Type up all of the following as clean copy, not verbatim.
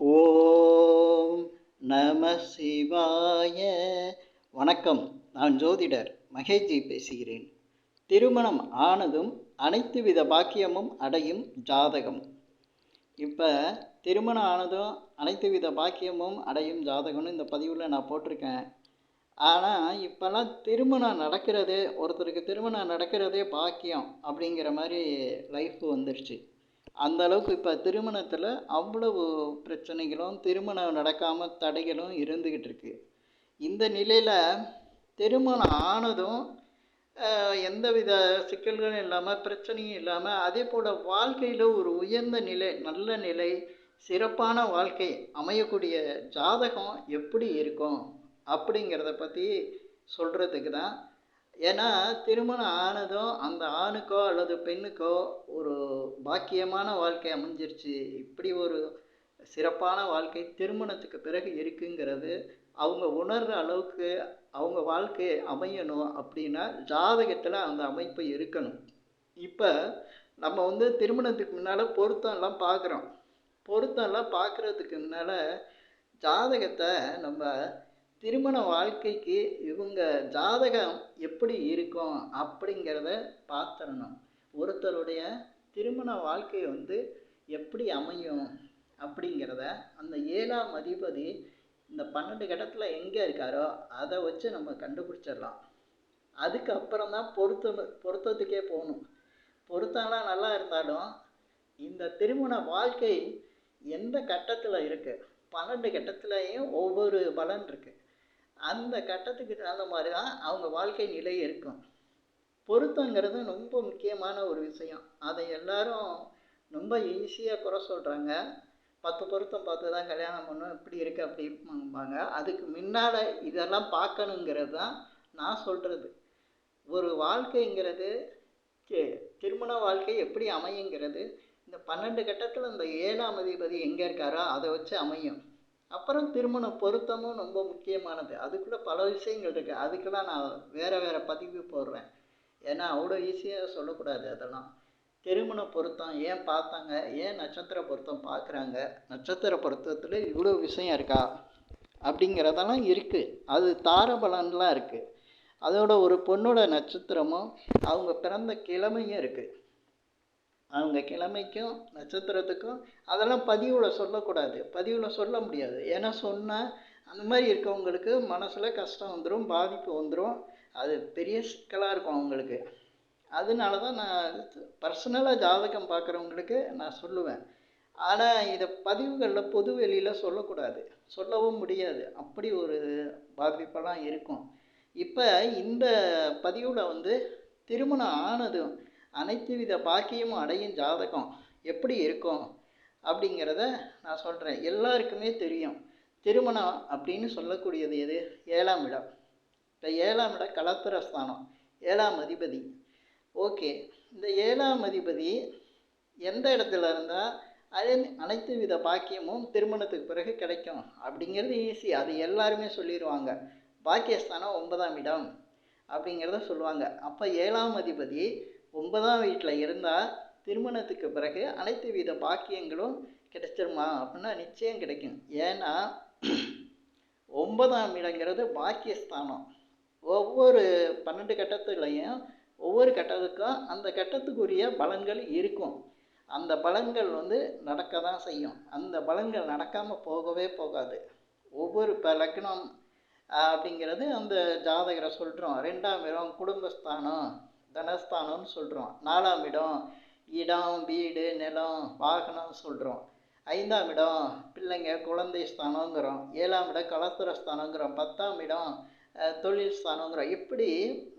ஓம் நம சிவாய. வணக்கம். நான் ஜோதிடர் மகேஷ்ஜி பேசுகிறேன். திருமணம் ஆனதும் அனைத்து வித பாக்கியமும் அடையும் ஜாதகம். இப்போ திருமணம் ஆனதும் அனைத்து வித பாக்கியமும் அடையும் ஜாதகம்னு இந்த பதிவில் நான் போட்டிருக்கேன். ஆனால் இப்போல்லாம் திருமணம் நடக்கிறதே, ஒருத்தருக்கு திருமணம் நடக்கிறதே பாக்கியம் அப்படிங்கிற மாதிரி லைஃப் வந்துருச்சு. அந்த அளவுக்கு இப்போ திருமணத்தில் அவ்வளவு பிரச்சனைகளும், திருமணம் நடக்காமல் தடைகளும் இருந்துக்கிட்டு இருக்கு. இந்த நிலையில் திருமணம் ஆனதும் எந்தவித சிக்கல்களும் இல்லாமல், பிரச்சனையும் இல்லாமல், அதே போல் வாழ்க்கையில் ஒரு உயர்ந்த நிலை, நல்ல நிலை, சிறப்பான வாழ்க்கை அமையக்கூடிய ஜாதகம் எப்படி இருக்கும் அப்படிங்கிறத பற்றி சொல்கிறதுக்கு தான். ஏன்னா திருமணம் ஆனதும் அந்த ஆணுக்கோ அல்லது பெண்ணுக்கோ ஒரு பாக்கியமான வாழ்க்கை அமைஞ்சிருச்சு, இப்படி ஒரு சிறப்பான வாழ்க்கை திருமணத்துக்கு பிறகு இருக்குங்கிறது அவங்க உணர்கிற அளவுக்கு அவங்க வாழ்க்கை அமையணும் அப்படின்னா ஜாதகத்தில் அந்த அமைப்பு இருக்கணும். இப்போ நம்ம திருமணத்துக்கு முன்னால் பொருத்தம்லாம் பார்க்குறோம். பொருத்தம்லாம் பார்க்குறதுக்கு முன்னால் ஜாதகத்தை நம்ம திருமண வாழ்க்கைக்கு இவங்க ஜாதகம் எப்படி இருக்கும் அப்படிங்கிறத பார்த்துடணும். ஒருத்தருடைய திருமண வாழ்க்கை எப்படி அமையும் அப்படிங்கிறத அந்த 7ஆம் அதிபதி இந்த 12 கட்டத்தில் எங்கே இருக்காரோ அதை வச்சு நம்ம கண்டுபிடிச்சிடலாம். அதுக்கப்புறம் தான் பொருத்தத்துக்கே போகணும். பொருத்தம்லாம் நல்லா இருந்தாலும் இந்த திருமண வாழ்க்கை எந்த கட்டத்தில் இருக்குது, 12 கட்டத்துலேயும் ஒவ்வொரு பலன் இருக்குது. அந்த கட்டத்துக்கு தகுந்த மாதிரி தான் அவங்க வாழ்க்கை நிலை இருக்கும். பொருத்தங்கிறது ரொம்ப முக்கியமான ஒரு விஷயம். அதை எல்லாரும் ரொம்ப ஈஸியாக குறை சொல்கிறாங்க. 10 பொருத்தம் பார்த்து தான் கல்யாணம் பண்ணணும், இப்படி இருக்குது அப்படி இருப்பாங்க. அதுக்கு முன்னால் இதெல்லாம் பார்க்கணுங்கிறது தான் நான் சொல்கிறது. ஒரு வாழ்க்கைங்கிறது, திருமண வாழ்க்கை எப்படி அமையுங்கிறது இந்த 12 கட்டத்தில் இந்த 7ஆம் அதிபதி எங்கே இருக்காரோ அதை வச்சு அமையும். அப்புறம் திருமண பொருத்தமும் ரொம்ப முக்கியமானது. அதுக்குள்ளே பல விஷயங்கள் இருக்குது. அதுக்கெல்லாம் நான் வேறு பதிவு போடுறேன். ஏன்னா அவ்வளோ ஈஸியாக சொல்லக்கூடாது. அதெல்லாம் திருமண பொருத்தம் ஏன் பார்த்தாங்க, ஏன் நட்சத்திர பொருத்தம் பார்க்குறாங்க, நட்சத்திர பொருத்தத்தில் இவ்வளோ விஷயம் இருக்கா அப்படிங்கிறதெல்லாம் இருக்குது. அது தாரபலன்லாம் இருக்குது. அதோட ஒரு பொண்ணோட நட்சத்திரமும் அவங்க பிறந்த கிழமையும் இருக்குது. அவங்க கிழமைக்கும் நட்சத்திரத்துக்கும் அதெல்லாம் பதிவில் சொல்லக்கூடாது, பதிவில் சொல்ல முடியாது. ஏன்னா சொன்னால் அந்த மாதிரி இருக்கவங்களுக்கு மனசில் கஷ்டம் வந்துடும், பாதிப்பு வந்துடும், அது பெரிய சிக்கலாக இருக்கும் அவங்களுக்கு. அதனால தான் நான் பர்சனலாக ஜாதகம் பார்க்குறவங்களுக்கு நான் சொல்லுவேன். ஆனால் இதை பதிவுகளில் பொது வெளியில் சொல்லக்கூடாது, சொல்லவும் முடியாது. அப்படி ஒரு பாதிப்பெல்லாம் இருக்கும். இப்போ இந்த பதிவில் திருமணம் ஆனதும் அனைத்து வித பாக்கியமும் அடையும் ஜாதகம் எப்படி இருக்கும் அப்படிங்கிறத நான் சொல்கிறேன். எல்லாருக்குமே தெரியும். திருமணம் அப்படின்னு சொல்லக்கூடியது எது? 7ஆம் இடம். இப்போ 7ஆம் இடம் கலத்திரஸ்தானம், 7ஆம் அதிபதி. ஓகே, இந்த 7ஆம் அதிபதி எந்த இடத்துல இருந்தால் அனைத்து வித பாக்கியமும் திருமணத்துக்கு பிறகு கிடைக்கும் அப்படிங்கிறது ஈஸி. அது எல்லாருமே சொல்லிடுவாங்க. பாக்கியஸ்தானம் 9ஆம் இடம் அப்படிங்கிறத சொல்லுவாங்க. அப்போ 7ஆம் அதிபதி 9ஆம் வீட்டில் இருந்தால் திருமணத்துக்கு பிறகு அனைத்து வித பாக்கியங்களும் கிடைச்சிருமா அப்படின்னா நிச்சயம் கிடைக்கும். ஏன்னா 9ஆம் இடங்கிறது பாக்கியஸ்தானம். ஒவ்வொரு 12 கட்டத்துலையும் ஒவ்வொரு கட்டத்துக்கும் அந்த கட்டத்துக்குரிய பலன்கள் இருக்கும். அந்த பலன்கள் நடக்க தான் செய்யும். அந்த பலன்கள் நடக்காமல் போகவே போகாது. ஒவ்வொரு லக்னம் அப்படிங்கிறது அந்த ஜாதகரை சொல்கிறோம். 2ஆம் இடம் குடும்பஸ்தானம், தனஸ்தானம்னு சொல்கிறோம். 4ஆம் இடம் இடம், வீடு, நிலம், வாகனம் சொல்கிறோம். 5ஆம் இடம் பிள்ளைங்க, குழந்தை ஸ்தானங்கிறோம். 7ஆம் இடம் கலத்திரஸ்தானங்கிறோம். 10ஆம் இடம் தொழில் ஸ்தானங்கிறோம். இப்படி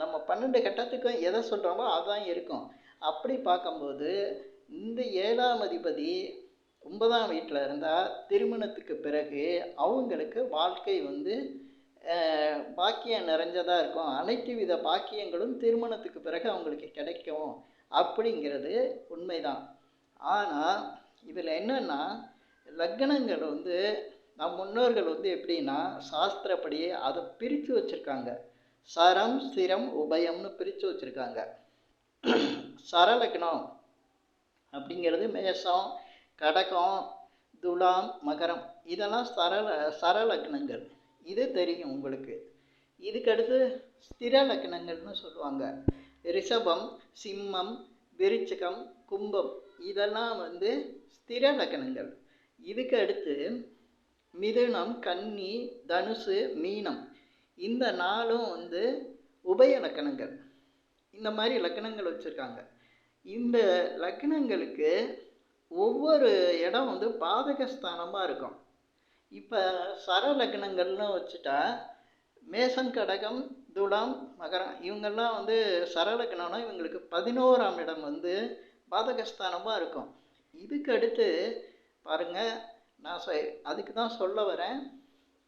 நம்ம 12 கட்டத்துக்கும் எதை சொல்கிறோமோ அதுதான் இருக்கும். அப்படி பார்க்கும்போது இந்த 7ஆம் அதிபதி 9ஆம் வீட்டில் இருந்தால் திருமணத்துக்கு பிறகு அவங்களுக்கு வாழ்க்கை பாக்கியம் நிறைஞ்சதாக இருக்கும். அனைத்து வித பாக்கியங்களும் திருமணத்துக்கு பிறகு அவங்களுக்கு கிடைக்கும் அப்படிங்கிறது உண்மைதான். ஆனால் இதில் என்னென்னா, லக்னங்கள் நம் முன்னோர்கள் எப்படின்னா சாஸ்திரப்படி அதை பிரித்து வச்சுருக்காங்க. சரம், சிரம், உபயம்னு பிரித்து வச்சுருக்காங்க. சரலக்னம் அப்படிங்கிறது மேஷம், கடகம், துலாம், மகரம் இதெல்லாம் சரலக்னங்கள். இது தெரியும் உங்களுக்கு. இதுக்கடுத்து ஸ்திர லக்னங்கள்னு சொல்லுவாங்க. ரிஷபம், சிம்மம், விருச்சிகம், கும்பம் இதெல்லாம் ஸ்திர லக்னங்கள். இதுக்கு அடுத்து மிதுனம், கன்னி, தனுசு, மீனம் இந்த நாளும் உபய லக்கணங்கள். இந்த மாதிரி லக்கணங்கள் வச்சுருக்காங்க. இந்த லக்கணங்களுக்கு ஒவ்வொரு இடம் பாதகஸ்தானமாக இருக்கும். இப்போ சர லக்னங்கள்னு வச்சுட்டா மேசம், கடகம், துலாம், மகரம் இவங்கெல்லாம் சரலக்கணம்னா இவங்களுக்கு 11ஆம் இடம் பாதகஸ்தானமாக இருக்கும். இதுக்கு அடுத்து பாருங்கள், நான் அதுக்கு தான் சொல்ல வரேன்.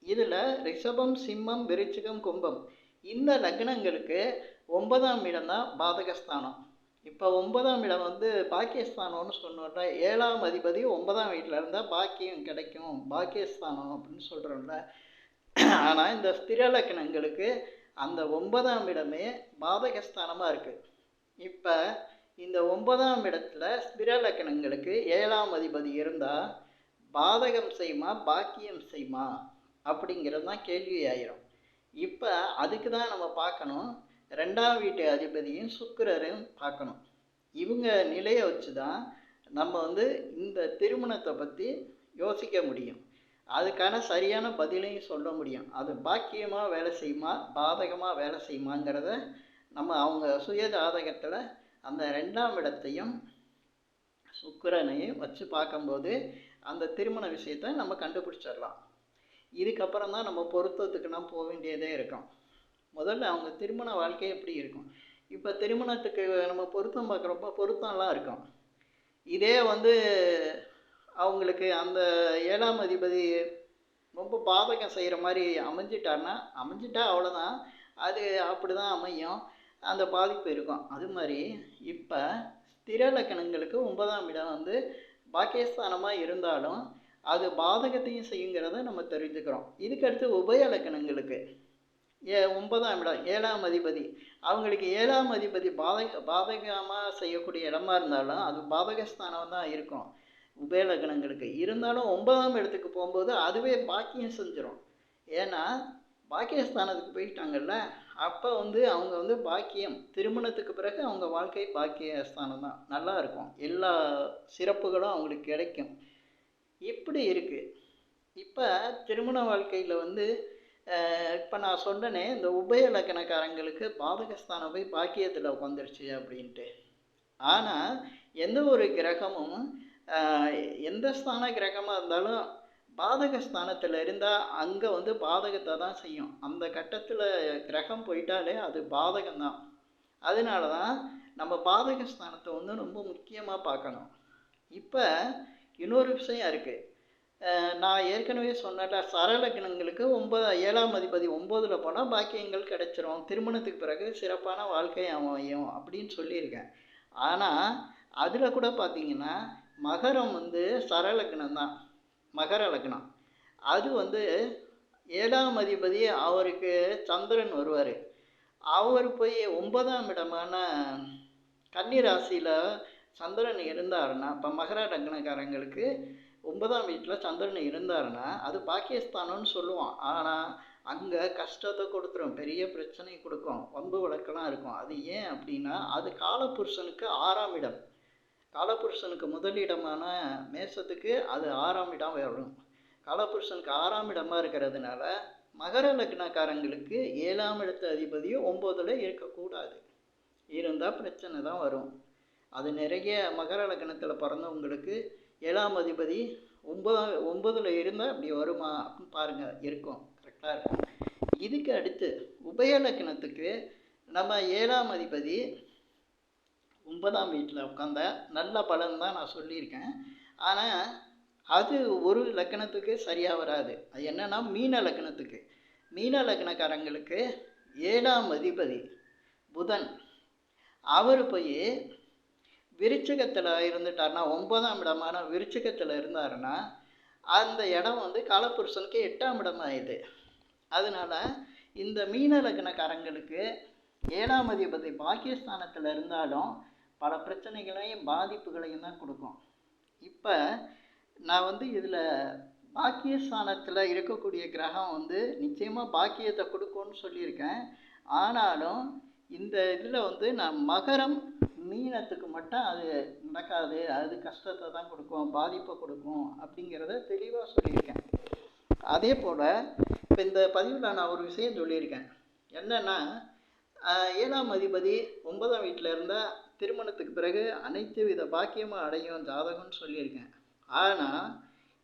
இதில் ரிஷபம், சிம்மம், விருச்சிகம், கும்பம் இந்த லக்னங்களுக்கு 9ஆம் இடம் தான் பாதகஸ்தானம். இப்போ 9ஆம் இடம் பாக்கியஸ்தானம்னு சொன்னோம்ல, 7ஆம் அதிபதி 9ஆம் வீட்டில் இருந்தால் பாக்கியம் கிடைக்கும், பாக்கியஸ்தானம் அப்படின்னு சொல்கிறோம்ல. ஆனால் இந்த ஸ்திர லக்னங்களுக்கு அந்த 9ஆம் இடமே பாதகஸ்தானமாக இருக்குது. இப்போ இந்த 9ஆம் இடத்துல ஸ்திர லக்னங்களுக்கு 7ஆம் அதிபதி இருந்தால் பாதகம் செய்யுமா பாக்கியம் செய்யுமா அப்படிங்கிறது தான் கேள்வி ஆயிரும். இப்போ அதுக்கு தான் நம்ம பார்க்கணும், 2ஆம் வீட்டு அதிபதியும் சுக்கிரரையும் பார்க்கணும். இவங்க நிலையை வச்சு தான் நம்ம இந்த திருமணத்தை பற்றி யோசிக்க முடியும். அதுக்கான சரியான பதிலையும் சொல்ல முடியும். அது பாக்கியமாக வேலை செய்யுமா பாதகமாக வேலை செய்யுமாங்கிறத நம்ம அவங்க சுய ஜாதகத்தில் அந்த 2ஆம் இடத்தையும் சுக்கிரனையும் வச்சு பார்க்கும்போது அந்த திருமண விஷயத்தை நம்ம கண்டுபிடிச்சிடலாம். இதுக்கப்புறம் தான் நம்ம பொருத்தத்துக்குன்னா போக வேண்டியதே இருக்கும். முதல்ல அவங்க திருமண வாழ்க்கை எப்படி இருக்கும். இப்போ திருமணத்துக்கு நம்ம பொருத்தம் பார்க்குறப்ப பொருத்தம்லாம் இருக்கும். இதே அவங்களுக்கு அந்த 7ஆம் அதிபதி ரொம்ப பாதகம் செய்கிற மாதிரி அமைஞ்சிட்டா அவ்வளோதான், அது அப்படி தான் அமையும், அந்த பாதிப்பு இருக்கும். அது மாதிரி இப்போ ஸ்திர லக்கணங்களுக்கு 9ஆம் இடம் பாக்கியஸ்தானமாக இருந்தாலும் அது பாதகத்தையும் செய்யுங்கிறத நம்ம தெரிஞ்சுக்கிறோம். இதுக்கடுத்து உபய லக்கணங்களுக்கு 9ஆம் இடம் 7ஆம் அதிபதி, அவங்களுக்கு 7ஆம் அதிபதி பாதகமாக செய்யக்கூடிய இடமா இருந்தாலும் அது பாதகஸ்தானம் தான் இருக்கும் உபய லக்கணங்களுக்கு. இருந்தாலும் 9ஆம் இடத்துக்கு போகும்போது அதுவே பாக்கியம் செஞ்சிடும். ஏன்னா பாக்கியஸ்தானத்துக்கு போயிட்டாங்கல்ல, அப்போ அவங்க பாக்கியம், திருமணத்துக்கு பிறகு அவங்க வாழ்க்கை பாக்கியஸ்தானம் தான் நல்லா இருக்கும், எல்லா சிறப்புகளும் அவங்களுக்கு கிடைக்கும். இப்படி இருக்குது. இப்போ திருமண வாழ்க்கையில் இப்போ நான் சொன்னேனே, இந்த உபய லக்கணக்காரங்களுக்கு பாதகஸ்தானம் போய் பாக்கியத்தில் உட்காந்துருச்சு அப்படின்ட்டு. ஆனால் எந்த ஒரு கிரகமும் எந்த ஸ்தான கிரகமாக இருந்தாலும் பாதகஸ்தானத்தில் இருந்தால் அங்கே பாதகத்தை தான் செய்யும். அந்த கட்டத்தில் கிரகம் போயிட்டாலே அது பாதகம்தான். அதனால தான் நம்ம பாதகஸ்தானத்தை ரொம்ப முக்கியமாக பார்க்கணும். இப்போ இன்னொரு விஷயம் இருக்குது. நான் ஏற்கனவே சொன்னல, சரலக்கணங்களுக்கு 7ஆம் அதிபதி 9ல் போனால் பாக்கியங்கள் கிடைச்சிரும், திருமணத்துக்கு பிறகு சிறப்பான வாழ்க்கை அமையும் அப்படின்னு சொல்லியிருக்கேன். ஆனால் அதில் கூட பார்த்திங்கன்னா மகரம் சரலக்கணம் தான், மகர லக்னம். அது 7ஆம் அதிபதி அவருக்கு சந்திரன் வருவார். அவர் போய் 9ஆம் இடமான கன்னி ராசியில் சந்திரன் இருந்தாருன்னா, இப்போ மகர லக்னக்காரங்களுக்கு 9ஆம் வீட்டில் சந்திரன் இருந்தாருன்னா அது பாக்கியஸ்தானம்னு சொல்லுவோம். ஆனால் அங்கே கஷ்டத்தை கொடுத்துரும், பெரிய பிரச்சனை கொடுக்கும், வம்பு வழக்கெல்லாம் இருக்கும். அது ஏன் அப்படின்னா அது காலபுருஷனுக்கு 6ஆம் இடம், காலபுருஷனுக்கு முதலிடமான மேசத்துக்கு அது 6ஆம் இடம் வரும். காலபுருஷனுக்கு 6ஆம் இடமாக இருக்கிறதுனால மகர லக்னக்காரங்களுக்கு 7ஆம் இடத்து அதிபதியும் 9ல் இருக்கக்கூடாது, இருந்தால் பிரச்சனை தான் வரும். அது நிறைய மகர லக்னத்தில் பிறந்தவங்களுக்கு 7ஆம் அதிபதி 9ல் இருந்தால் அப்படி வருமா அப்படின்னு பாருங்கள், இருக்கும், கரெக்டாக இருக்கும். இதுக்கு அடுத்து உபய லக்னத்துக்கு நம்ம 7ஆம் அதிபதி 9ஆம் வீட்டில் உட்காந்த நல்ல பலன் தான் நான் சொல்லியிருக்கேன். ஆனால் அது ஒரு லக்கணத்துக்கு சரியாக வராது. அது என்னென்னா மீன லக்கணத்துக்கு, மீன லக்னக்காரங்களுக்கு 7ஆம் அதிபதி புதன் அவர் போய் விருச்சிகத்தில் இருந்துட்டார்னா, 9ஆம் இடமான விருச்சிகத்தில் இருந்தாருன்னா அந்த இடம் காலபுருஷனுக்கு 8ஆம் இடம் ஆயிடுது. அதனால் இந்த மீன லக்னக்காரங்களுக்கு 7ஆம் அதிபதி பாக்கியஸ்தானத்தில் இருந்தாலும் பல பிரச்சனைகளையும் பாதிப்புகளையும் தான் கொடுக்கும். இப்போ நான் வந்து இதில் பாக்கியஸ்தானத்தில் இருக்கக்கூடிய கிரகம் வந்து நிச்சயமாக பாக்கியத்தை கொடுக்கும்னு சொல்லியிருக்கேன். ஆனாலும் இந்த இதில் வந்து நான் மகரம் மீனத்துக்கு மட்டும் அது நடக்காது, அது கஷ்டத்தை தான் கொடுக்கும், பாதிப்பை கொடுக்கும் அப்படிங்கிறத தெளிவாக சொல்லியிருக்கேன். அதே போல் இப்போ இந்த பதிவில் நான் ஒரு விஷயம் சொல்லியிருக்கேன். என்னென்னா, 7ஆம் அதிபதி 9ஆம் வீட்டில் இருந்தால் திருமணத்துக்கு பிறகு அனைத்து வித பாக்கியமும் அடையும் ஜாதகம்னு சொல்லியிருக்கேன். ஆனால்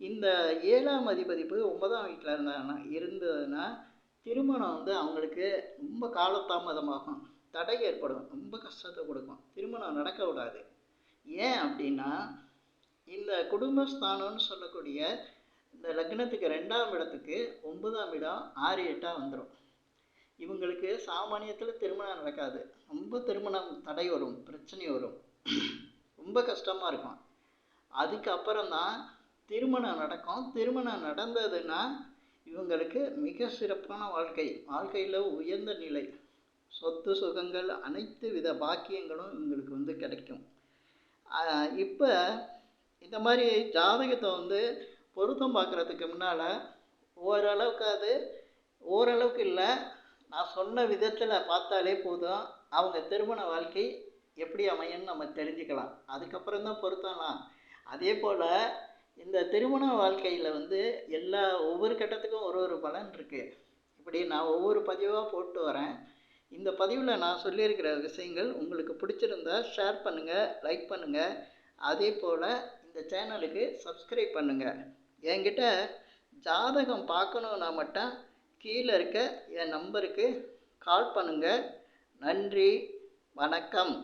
இந்த 7ஆம் அதிபதி போய் 9ஆம் வீட்டில் இருந்ததுன்னா திருமணம் வந்து அவங்களுக்கு ரொம்ப காலதாமதமாகும், தடை ஏற்படும், ரொம்ப கஷ்டத்தை கொடுக்கும், திருமணம் நடக்க விடாது. ஏன் அப்படின்னா, இந்த குடும்பஸ்தானம்னு சொல்லக்கூடிய இந்த லக்னத்துக்கு 2ஆம் இடத்துக்கு 9ஆம் இடம் 6 8 வந்துடும். இவங்களுக்கு சாமானியத்தில் திருமணம் நடக்காது, ரொம்ப திருமணம் தடை வரும், பிரச்சனை வரும், ரொம்ப கஷ்டமாக இருக்கும். அதுக்கப்புறம்தான் திருமணம் நடக்கும். திருமணம் நடந்ததுன்னா இவங்களுக்கு மிக சிறப்பான வாழ்க்கையில் உயர்ந்த நிலை, சொத்து சுகங்கள், அனைத்து வித பாக்கியங்களும் இவங்களுக்கு வந்து கிடைக்கும். இப்போ இந்த மாதிரி ஜாதகத்தை வந்து பொருத்தம் பார்க்குறதுக்கு முன்னால் ஓரளவுக்கு இல்லை, நான் சொன்ன விதத்தில் பார்த்தாலே போதும், அவங்க திருமண வாழ்க்கை எப்படி அமையும்னு நம்ம தெரிஞ்சுக்கலாம். அதுக்கப்புறம் தான் பொருத்தம்லாம். அதே போல் இந்த திருமண வாழ்க்கையில் வந்து ஒவ்வொரு கட்டத்துக்கும் ஒரு பலன் இருக்குது. இப்படி நான் ஒவ்வொரு பதிவாக போட்டு வரேன். இந்த பதிவில் நான் சொல்லியிருக்கிற விஷயங்கள் உங்களுக்கு பிடிச்சிருந்தா ஷேர் பண்ணுங்கள், லைக் பண்ணுங்கள். அதே போல் இந்த சேனலுக்கு சப்ஸ்கிரைப் பண்ணுங்கள். என்கிட்ட ஜாதகம் பார்க்கணுன்னா மட்டும் கீழே இருக்க என் நம்பருக்கு கால் பண்ணுங்கள். நன்றி, வணக்கம்.